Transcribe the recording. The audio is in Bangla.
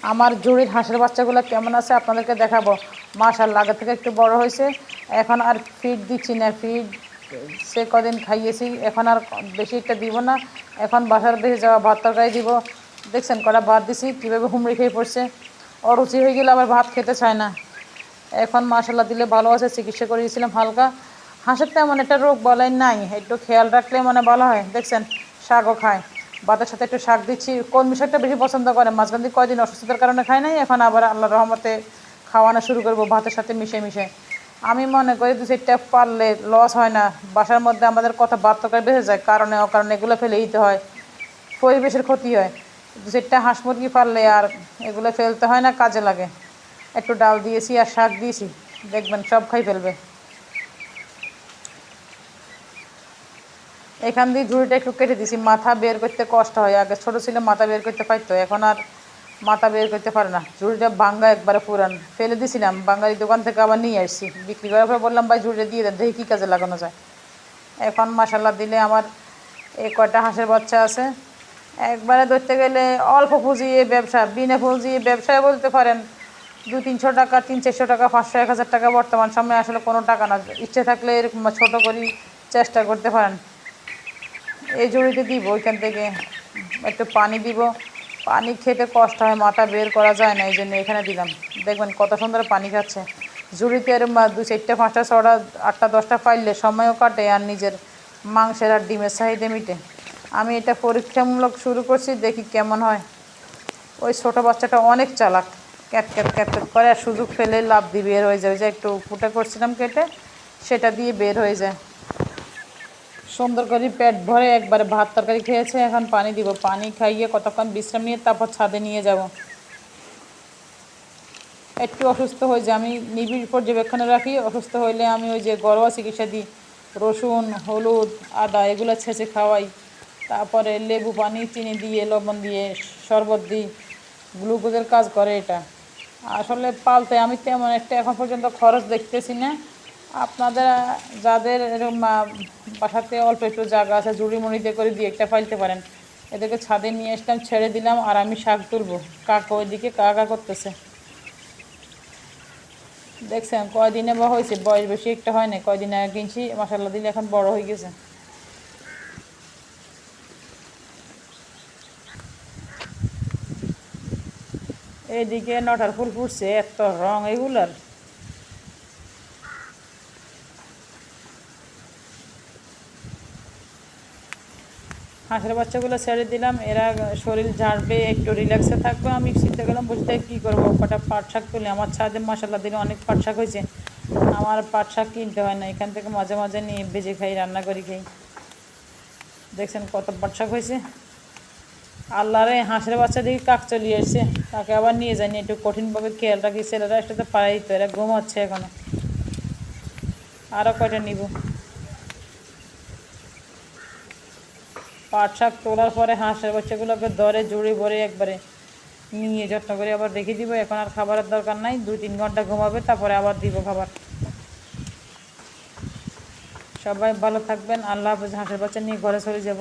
আমার জুড়ির হাঁসের বাচ্চাগুলো কেমন আছে আপনাদেরকে দেখাবো। মাশাআল্লাহ, আগে থেকে একটু বড় হয়েছে। এখন আর ফিড দিচ্ছি না, ফিড সে কদিন খাইয়েছি, এখন আর বেশি একটা দিব না। এখন বাসার বেশি যাওয়া ভাত তরকারি দিব। দেখছেন কটা ভাত দিছি কীভাবে হুমড়ি খেয়ে পড়ছে। অরুচি হয়ে গেলে আবার ভাত খেতে চায় না। এখন মাশাআল্লাহ দিলে ভালো আছে, চিকিৎসা করিয়েছিলাম হালকা। হাঁসের তেমন একটা রোগ বলাই নাই, একটু খেয়াল রাখলে মানে ভালো হয়। দেখছেন শাকও খায়, ভাতের সাথে একটু শাক দিচ্ছি। কলমি শাকটা বেশি পছন্দ করে, মাঝখান দিয়ে কয়দিন অসুস্থতার কারণে খায় নাই, এখন আবার আল্লাহর রহমতে খাওয়ানো শুরু করবো ভাতের সাথে মিশে মিশে। আমি মনে করি 2-4টা পারলে লস হয় না। বাসার মধ্যে আমাদের কত ভাত তরকারি বেঁচে যায়, কারণে অকারণে এগুলো ফেলে দিতে হয়, পরিবেশের ক্ষতি হয়। 2-4টা হাঁস মুরগি পারলে আর এগুলো ফেলতে হয় না, কাজে লাগে। একটু ডাল দিয়েছি আর শাক দিয়েছি, দেখবেন সব খাই ফেলবে। এখান দিয়ে ঝুড়িটা একটু কেটে দিয়েছি, মাথা বের করতে কষ্ট হয়। আগে ছোটো ছিল মাথা বের করতে পারতো, এখন আর মাথা বের করতে পারে না। ঝুড়িটা ভাঙ্গা একবারে পুরান, ফেলে দিয়েছিলাম। বাঙালি দোকান থেকে আবার নিয়ে আসছি, বিক্রি করার পর বললাম ভাই ঝুড়িটা দিয়ে দেন, দেখি কী কাজে লাগানো যায়। এখন মাশাআল্লাহ দিলে আমার এই কয়টা হাঁসের বাচ্চা আছে। একবারে ধরতে গেলে অল্প পুঁজিয়ে ব্যবসা, বিনা পুঁজিয়ে ব্যবসায় বলতে পারেন 200-300 টাকা, 300-400 টাকা, 500-1000 টাকা বর্তমান সময়ে আসলে কোনো টাকা না। ইচ্ছে থাকলে এরকম ছোটো করেই চেষ্টা করতে পারেন। এই জড়িতে দিব, ওইখান থেকে একটু পানি দিব। পানি খেতে কষ্ট হয়, মাথা বের করা যায় না, এই জন্য এখানে দিলাম। দেখবেন কত সুন্দর পানি খাচ্ছে। জুড়িতে এর 2-4টা 5টা 6টা 8টা 10টা পাইলে সময়ও কাটে আর নিজের মাংসের আর ডিমের চাহিদা মিটে। আমি এটা পরীক্ষামূলক শুরু করছি, দেখি কেমন হয়। ওই ছোটো বাচ্চাটা অনেক চালাক, ক্যাট ক্যাট ক্যাট ক্যাট করে, আর সুযোগ পেলে লাভ দিয়ে বের হয়ে যায়। ওই যে একটু ফুটে করছিলাম কেটে, সেটা দিয়ে বের হয়ে যায়। সুন্দর করে পেট ভরে একবারে ভাত তরকারি খেয়েছে। এখন পানি দিব, পানি খাইয়ে কতক্ষণ বিশ্রাম নিয়ে তারপর ছাদে নিয়ে যাব। একটু অসুস্থ হয়ে যায়, আমি নিবিড় পর্যবেক্ষণে রাখি। অসুস্থ হইলে আমি ওই যে ঘরোয়া চিকিৎসা দিই, রসুন, হলুদ, আদা এগুলো ছেঁচে খাওয়াই। তারপরে লেবু পানি, চিনি দিয়ে, লবণ দিয়ে শরবত দিই, গ্লুকোজের কাজ করে এটা। আসলে পালতে আমি তেমন একটা এখন পর্যন্ত খরচ দেখতেছি না। আপনাদের যাদের এরকম বাসাতে অল্প একটু জায়গা আছে, জুড়ি মুড়িতে করে দিয়ে একটা পালতে পারেন। এদেরকে ছাদে নিয়ে আসলাম, ছেড়ে দিলাম, আর আমি শাক তুলবো। কাকা ওইদিকে কাকা করতেছে, দেখছেন কয়দিনে বা হয়েছে, বয়স বেশি একটা হয় না, কয়দিন আগে কিনছি, মাসাল্লাহ দিলে এখন বড় হয়ে গেছে। এইদিকে নটার ফুল ফুটছে, এত রং এগুলার। হাঁসের বাচ্চাগুলো ছেড়ে দিলাম, এরা শরীর ঝাড়বে, একটু রিল্যাক্সে থাকবে। আমি চিন্তা করলাম বসে থেকে কী করবো, কটা পাট শাক তুলে। আমার ছাদে মাসাল্লাহ দিলে অনেক পাট শাক হয়েছে, আমার পাট শাক কিনতে হয় না, এখান থেকে মাঝে মাঝে নিয়ে ভেজে খাই, রান্না করি খাই। দেখছেন কত পাট শাক হয়েছে। আল্লাহরে, হাঁসের বাচ্চা দেখি কাক চলিয়ে এসছে, তাকে আবার নিয়ে যায়নি, একটু কঠিনভাবে খেয়াল রাখি। ছেলেরা একসাথে পাড়াই তো, এরা ঘুমাচ্ছে এখনো। আরও কয়টা নিব। পাট শাক তোলার পরে হাঁসের বাচ্চাগুলোকে ধরে জুড়ি ভরে একবারে নিয়ে যত্ন করে আবার রেখে দিব। এখন আর খাবারের দরকার নাই, 2-3 ঘন্টা ঘুমাবে, তারপরে আবার দিব খাবার। সবাই ভালো থাকবেন, আল্লাহ হাফেজ। হাঁসের বাচ্চা নিয়ে ঘরে চলে যাব।